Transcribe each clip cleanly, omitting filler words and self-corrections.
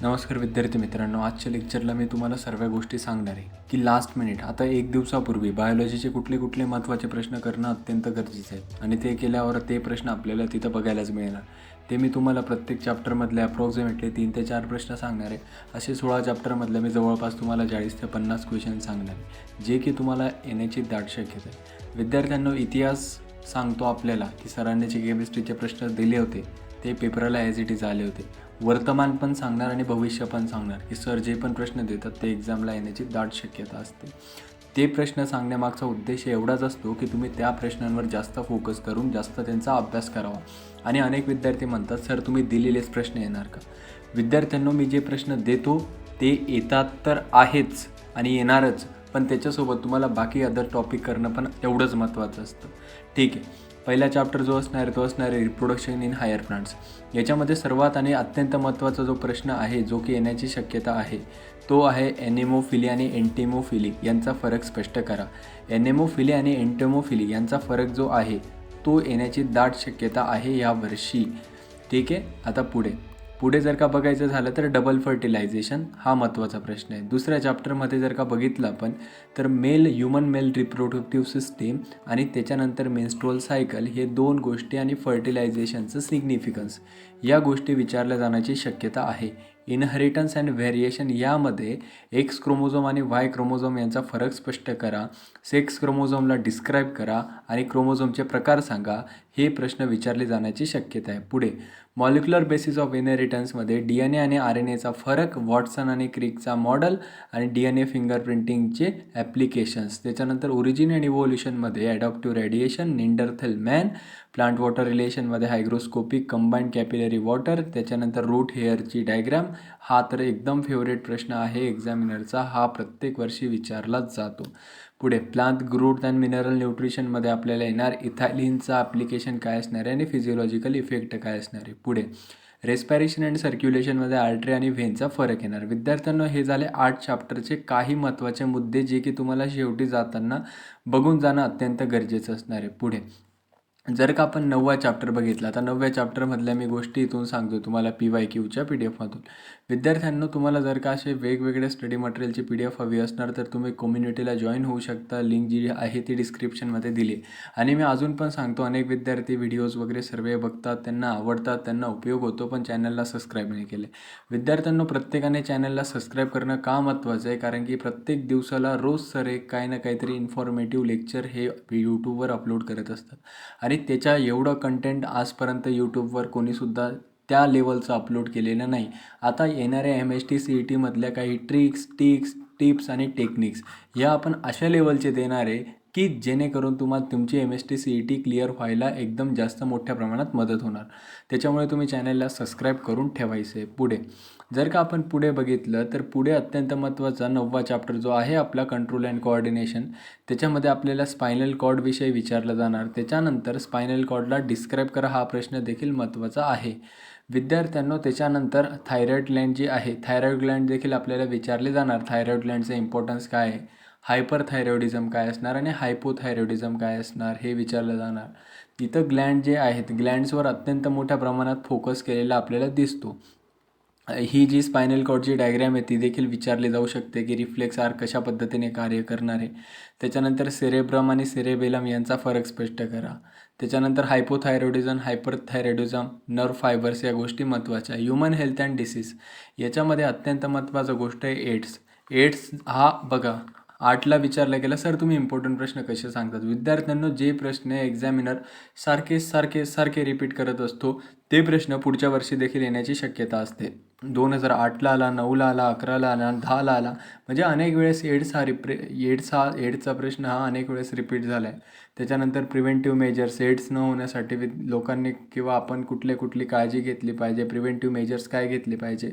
नमस्कार विद्यार्थी मित्रांनो, आजच्या लेक्चरला मी तुम्हाला सर्व गोष्टी सांगणार आहे की लास्ट मिनिट आता एक दिवसापूर्वी बायोलॉजीचे कुठले महत्त्वाचे प्रश्न करणं अत्यंत गरजेचं आहे आणि ते केल्यावर ते प्रश्न आपल्याला तिथं बघायलाच मिळणार. ते मी तुम्हाला प्रत्येक चॅप्टरमधले अप्रॉक्सिमेटली 3 ते 4 प्रश्न सांगणार आहे. असे 16 चॅप्टरमधले मी जवळपास तुम्हाला 40 ते 50 क्वेश्चन सांगणार आहे, जे की तुम्हाला येण्याची दाट शक्यता आहे. विद्यार्थ्यांनो, इतिहास सांगतो आपल्याला की सरांनी जे केमिस्ट्रीचे प्रश्न दिले होते ते पेपरला ॲज इट इज आले होते. वर्तमान पण सांगणार आणि भविष्य पण सांगणार की सर जे पण प्रश्न देतात ते एक्झामला येण्याची दाट शक्यता असते. ते प्रश्न सांगण्यामागचा उद्देश एवढाच असतो की तुम्ही त्या प्रश्नांवर जास्त फोकस करून जास्त त्यांचा अभ्यास करावा. आणि अनेक विद्यार्थी म्हणतात, सर तुम्ही दिलेलेच प्रश्न येणार का? विद्यार्थ्यांनो, मी जे प्रश्न देतो ते येतात तर आहेच आणि येणारच, पण त्याच्यासोबत तुम्हाला बाकी अदर टॉपिक करणं पण एवढंच महत्त्वाचं असतं. ठीक आहे, पहिला चॅप्टर जो असणार आहे तो असणार आहे रिप्रोडक्शन इन हायर प्लांट्स. याच्यामध्ये सर्वात आणि अत्यंत महत्त्वाचा जो प्रश्न आहे जो की येण्याची शक्यता आहे तो आहे एनेमोफिली आणि एंटेमोफिली यांचा फरक स्पष्ट करा. एनेमोफिली आणि एंटेमोफिली यांचा फरक जो आहे तो येण्याची दाट शक्यता आहे यावर्षी. ठीक आहे, आता पुढे जर का बघायचं झालं तर डबल फर्टिलायझेशन हा महत्त्वाचा प्रश्न आहे. दुसऱ्या चॅप्टरमध्ये जर का बघितलं आपण तर ह्युमन मेल रिप्रोडक्टिव्ह सिस्टीम आणि त्याच्यानंतर मेन्स्ट्रुअल सायकल हे 2 गोष्टी आणि फर्टिलायझेशनचं सिग्निफिकन्स या गोष्टी विचारल्या जाण्याची शक्यता आहे. इनहेरिटन्स अँड व्हेरिएशन यामध्ये एक्स क्रोमोझोम आणि वाय क्रोमोझोम यांचा फरक स्पष्ट करा. सेक्स क्रोमोझोमला डिस्क्राईब करा आणि क्रोमोझोमचे प्रकार सांगा. हे प्रश्न विचारले जाण्याची शक्यता आहे. पुढे मॉलिक्युलर बेसिस ऑफ इनहेरिटन्समध्ये DNA आणि RNAचा फरक, वॉटसन आणि क्रिकचा मॉडेल आणि DNA फिंगरप्रिंटिंगचे ॲप्लिकेशन्स. त्याच्यानंतर ओरिजिन अँड इव्होल्युशनमध्ये adaptive radiation, Neanderthal man, plant water रिलेशनमध्ये हायग्रोस्कोपिक कंबाईंड कॅपिलरी वॉटर. त्याच्यानंतर रूट हेअरची डायग्राम. हा तर एकदम फेवरेट प्रश्न आहे एक्झामिनरचा, हा प्रत्येक वर्षी विचारलाच जातो. पुढे प्लांट ग्रोथ अँड मिनरल न्यूट्रिशनमध्ये आपल्याला येणार इथायलिनचा ॲप्लिकेशन काय असणार आहे आणि फिजिओलॉजिकल इफेक्ट काय असणार आहे. पुढे रेस्पिरेशन अँड सर्क्युलेशनमध्ये आर्टरी आणि व्हेनचा फरक येणार. विद्यार्थ्यांना हे झाले 8 चॅप्टरचे काही महत्त्वाचे मुद्दे जे की तुम्हाला शेवटी जाताना बघून जाणं अत्यंत गरजेचं असणार आहे. पुढे जर का आपण 9वा चॅप्टर बघितला तर 9व्या चॅप्टरमधल्या मी गोष्टी इथून सांगतो तुम्हाला PYQच्या PDF मधून. विद्यार्थ्यांनो, तुम्हाला जर का असे वेगवेगळे स्टडी मटेरियलची PDF हवी असणार तर तुम्ही कम्युनिटीला जॉईन होऊ शकता. लिंक जी आहे ती डिस्क्रिप्शनमध्ये दिली. आणि मी अजून पण सांगतो, अनेक विद्यार्थी व्हिडिओज वगैरे सर्व बघतात, त्यांना आवडतात, त्यांना उपयोग होतो, पण चॅनलला सबस्क्राईब नाही केले. विद्यार्थ्यांनो, प्रत्येकाने चॅनलला सबस्क्राईब करणं का महत्त्वाचं आहे? कारण की प्रत्येक दिवसाला रोज सर एक काही ना काहीतरी इन्फॉर्मेटिव्ह लेक्चर हे यूट्यूबवर अपलोड करत असतात आणि त्याच्या एवढं कंटेंट आजपर्यंत यूट्यूबवर कोणीसुद्धा त्या लेवलचं अपलोड केलेलं नाही. आता येणाऱ्या MST CETमधल्या काही टिप्स आणि टेक्निक्स या आपण अशा लेवलचे देणार आहे की जेणेकरून तुम्हाला तुमची MST CET क्लिअर व्हायला एकदम जास्त मोठ्या प्रमाणात मदत होणार. त्याच्यामुळे तुम्ही चॅनलला सबस्क्राईब करून ठेवायचं आहे. पुढे जर का आपण पुढे बघितलं तर पुढे अत्यंत महत्त्वाचा 9वा चॅप्टर जो आहे आपला कंट्रोल अँड कोऑर्डिनेशन, त्याच्यामध्ये आपल्याला स्पायनल कॉर्डविषयी विचारलं जाणार. त्याच्यानंतर स्पायनल कॉर्डला डिस्क्राईब करा हा प्रश्न देखील महत्त्वाचा आहे. विद्यार्थ्यांनो, त्याच्यानंतर थायरॉईड ग्लँड जी आहे, थायरॉईड ग्लँड देखील आपल्याला विचारले जाणार. थायरॉईड ग्लँडचं इम्पॉर्टन्स काय आहे, हायपरथायरॉइडिझम काय असणार आणि हायपोथायरॉइडिझम काय असणार हे विचारलं जाणार. तिथं ग्लँड जे आहेत, ग्लँड्सवर अत्यंत मोठ्या प्रमाणात फोकस केलेला आपल्याला दिसतो. ही जी स्पायनल कॉर्डची डायग्रॅम आहे ती देखील विचारली जाऊ शकते की रिफ्लेक्स आर्क कशा पद्धतीने कार्य करणार आहे. त्याच्यानंतर सेरेब्रम आणि सेरेबेलम यांचा फरक स्पष्ट करा. त्याच्यानंतर हायपोथायरॉइडिझम, हायपरथायरॉइडिझम, नर्व फायबर्स या गोष्टी महत्त्वाच्या. ह्युमन हेल्थ अँड डिसीज याच्यामध्ये अत्यंत महत्त्वाचं गोष्ट आहे एड्स हा बघा 8ला विचारला गेला. सर तुम्ही इम्पॉर्टंट प्रश्न कसे सांगतात? विद्यार्थ्यांना जे प्रश्न एक्झामिनर सारखे रिपीट करत असतो ते प्रश्न पुढच्या वर्षी देखील येण्याची शक्यता असते. 2008ला आला, 9ला आला, 11ला आला, 10ला आला. म्हणजे अनेक वेळेस एड्सचा प्रश्न हा अनेक वेळेस रिपीट झाला आहे. त्याच्यानंतर प्रिव्हेंटिव्ह मेजर्स, एड्स न होण्यासाठी लोकांनी किंवा आपण कुठली काळजी घेतली पाहिजे, प्रिव्हेंटिव्ह मेजर्स काय घेतले पाहिजे.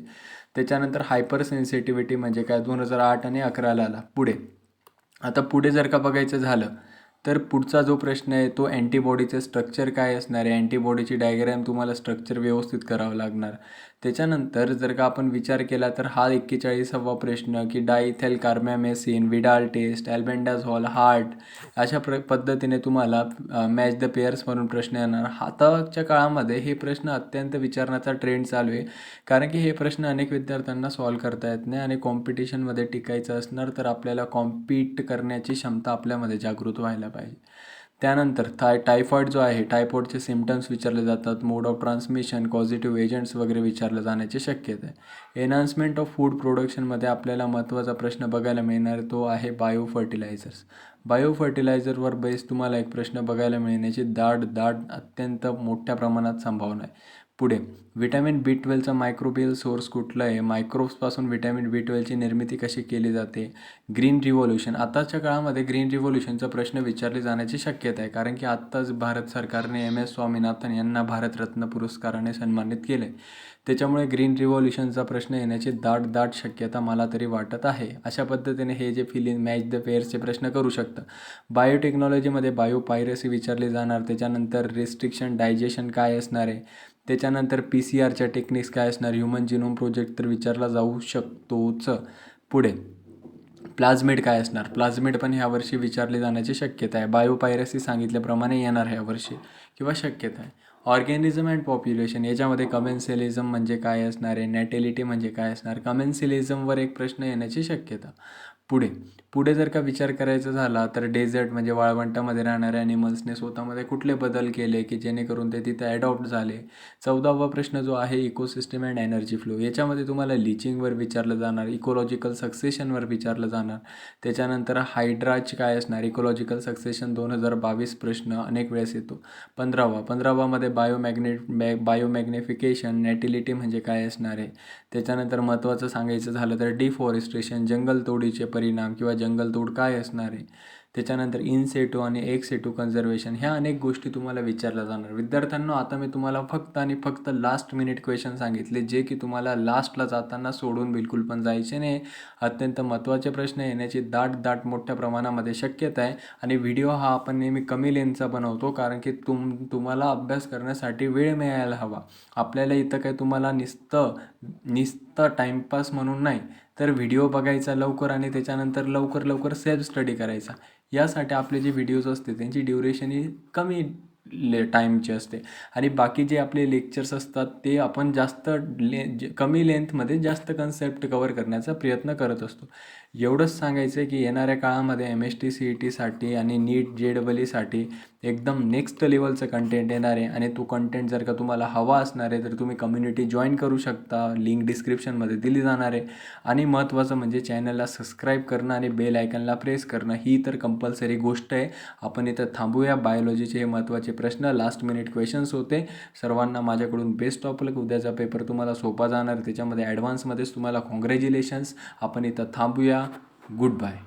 त्याच्यानंतर हायपर सेन्सिटिव्हिटी म्हणजे काय, 2008 आणि 11ला आला. पुढे जर का बघायचं झालं तर पुढचा जो प्रश्न आहे तो अँटीबॉडीचं स्ट्रक्चर काय असणार आहे, अँटीबॉडीची डायग्रॅम तुम्हाला स्ट्रक्चर व्यवस्थित करावं लागणार. त्याच्यानंतर जर का आपण विचार केला तर हा 41वा प्रश्न की diethyl कार्बॅमेसिन, Widal taste, albendazole, heart अशा पद्धतीने तुम्हाला मॅच द पेअर्स म्हणून प्रश्न येणार. आताच्या काळामध्ये हे प्रश्न अत्यंत विचारण्याचा ट्रेंड चालू आहे, कारण की हे प्रश्न अनेक विद्यार्थ्यांना सॉल्व करता येत नाही आणि कॉम्पिटिशनमध्ये टिकायचं असणार तर आपल्याला कॉम्पीट करण्याची क्षमता आपल्यामध्ये जागृत व्हायला पाहिजे. त्यानंतर टायफॉईड जो आहे, टायफॉईडचे सिम्पटम्स विचारले जातात, मोड ऑफ ट्रान्समिशन, पॉझिटिव्ह एजंट्स वगैरे विचारले जाण्याची शक्यता आहे. एनहान्समेंट ऑफ फूड प्रोडक्शनमध्ये आपल्याला महत्त्वाचा प्रश्न बघायला मिळणार तो आहे बायो फर्टिलायझर्स. बायो फर्टिलायझरवर बेस तुम्हाला एक प्रश्न बघायला मिळण्याची दाट अत्यंत मोठ्या प्रमाणात संभावना आहे. पुढे व्हिटॅमिन B12चा मायक्रोबियल सोर्स कुठला आहे, मायक्रोब्सपासून व्हिटॅमिन B12ची निर्मिती कशी केली जाते, ग्रीन रिव्होल्यूशन. आताच्या काळामध्ये ग्रीन रिव्होल्यूशनचा प्रश्न विचारले जाण्याची शक्यता आहे, कारण की आत्ताच भारत सरकारने MS स्वामीनाथन यांना भारतरत्न पुरस्काराने सन्मानित केलं आहे. त्याच्यामुळे ग्रीन रिव्होल्यूशनचा प्रश्न येण्याची दाट शक्यता मला तरी वाटत आहे. अशा पद्धतीने हे जे मॅच द पेअर्सचे प्रश्न करू शकतं. बायोटेक्नॉलॉजीमध्ये बायोपायरसी विचारली जाणार. त्याच्यानंतर रिस्ट्रिक्शन डायजेशन काय असणार आहे, त्याच्यानंतर PCRच्या टेक्निक्स काय असणार, ह्युमन जिनोम प्रोजेक्ट तर विचारला जाऊ शकतोच. पुढे प्लाझमिड काय असणार, प्लाझमिड पण ह्यावर्षी विचारले जाण्याची शक्यता आहे. बायोपायरसी सांगितल्याप्रमाणे येणार ह्यावर्षी किंवा शक्यता आहे. ऑर्गॅनिझम अँड पॉप्युलेशन याच्यामध्ये कमेन्सिलिझम म्हणजे काय असणार आहे, नॅटेलिटी म्हणजे काय असणार, कमेन्सिलिझमवर एक प्रश्न येण्याची शक्यता. पुढे जर का विचार करायचा झाला तर डेझर्ट म्हणजे वाळवंटामध्ये राहणाऱ्या ॲनिमल्सने स्वतःमध्ये कुठले बदल केले की जेणेकरून ते तिथे ॲडॉप्ट झाले. 14वा प्रश्न जो आहे इकोसिस्टम अँड एनर्जी फ्लो, याच्यामध्ये तुम्हाला लिचिंगवर विचारलं जाणार, इकोलॉजिकल सक्सेशनवर विचारलं जाणार. त्याच्यानंतर हायड्राच काय असणार, इकोलॉजिकल सक्सेशन 2022 प्रश्न अनेक वेळेस येतो. 15वामध्ये बायोमॅग्निफिकेशन, नॅटिलिटी म्हणजे काय असणार आहे. त्याच्यानंतर महत्त्वाचं सांगायचं झालं तर डिफॉरेस्टेशन, जंगलतोडीचे परिणाम किंवा जंगलतोड काय असणार आहे. त्याच्यानंतर इन सेटू आणि एक्स सेटू कन्झर्वेशन ह्या अनेक गोष्टी तुम्हाला विचारल्या जाणार. विद्यार्थ्यांनो, आता मी तुम्हाला फक्त आणि फक्त लास्ट मिनिट क्वेश्चन सांगितले, जे की तुम्हाला लास्टला जाताना सोडून बिलकुल पण जायचे नाही. अत्यंत महत्त्वाचे प्रश्न येण्याची दाट मोठ्या प्रमाणामध्ये शक्यता आहे. आणि व्हिडिओ हा आपण नेहमी कमी लेंथचा बनवतो, कारण की तुम्हाला अभ्यास करण्यासाठी वेळ मिळायला हवा. आपल्याला इथं काय तुम्हाला नुसतं टाईमपास म्हणून नाही, तर व्हिडिओ बघायचा लवकर आणि त्याच्यानंतर लवकर सेल्फ स्टडी करायचा. यासाठी आपले जे व्हिडिओज असते त्यांची ड्युरेशन ही कमी टाईमची असते आणि बाकी जे आपले लेक्चर्स असतात ते आपण कमी लेंथमध्ये जास्त कन्सेप्ट कवर करण्याचा प्रयत्न करत असतो. एवढंच सांगायचं आहे की येणाऱ्या काळामध्ये MST CETसाठी आणि नीट JEE एकदम नेक्स्ट लेवलचं कंटेंट येणार आहे आणि तो कंटेंट जर का तुम्हाला हवा असणार आहे तर तुम्ही कम्युनिटी जॉईन करू शकता. लिंक डिस्क्रिप्शनमध्ये दिली जाणार आहे. आणि महत्त्वाचं म्हणजे चॅनलला सबस्क्राईब करणं आणि बेल आयकनला प्रेस करणं ही तर कंपल्सरी गोष्ट आहे. आपण इथं थांबूया. बायोलॉजीचे हे महत्त्वाचे प्रश्न लास्ट मिनिट क्वेश्चन्स होते. सर्वांना माझ्याकडून बेस्ट ऑफ लक. उद्याचा पेपर तुम्हाला सोपा जाणार, त्याच्यामध्ये ॲडव्हान्समध्येच तुम्हाला कॉंग्रॅच्युलेशन्स. आपण इथं थांबूया. Good bye.